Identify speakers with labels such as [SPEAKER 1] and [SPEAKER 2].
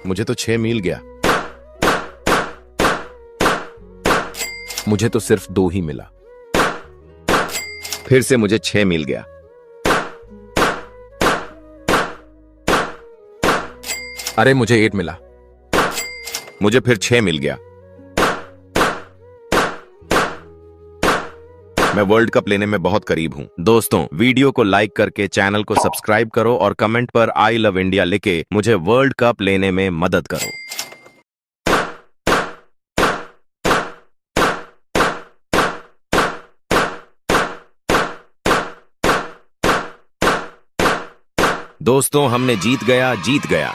[SPEAKER 1] मुझे तो 6 मिल गया। मुझे तो सिर्फ 2 ही मिला। फिर से मुझे 6 मिल गया। अरे मुझे 8 मिला। मुझे फिर 6 मिल गया। मैं वर्ल्ड कप लेने में बहुत करीब हूं। दोस्तों, वीडियो को लाइक करके चैनल को सब्सक्राइब करो और कमेंट पर आई लव इंडिया लिखे मुझे वर्ल्ड कप लेने में मदद करो। दोस्तों, हमने जीत गया।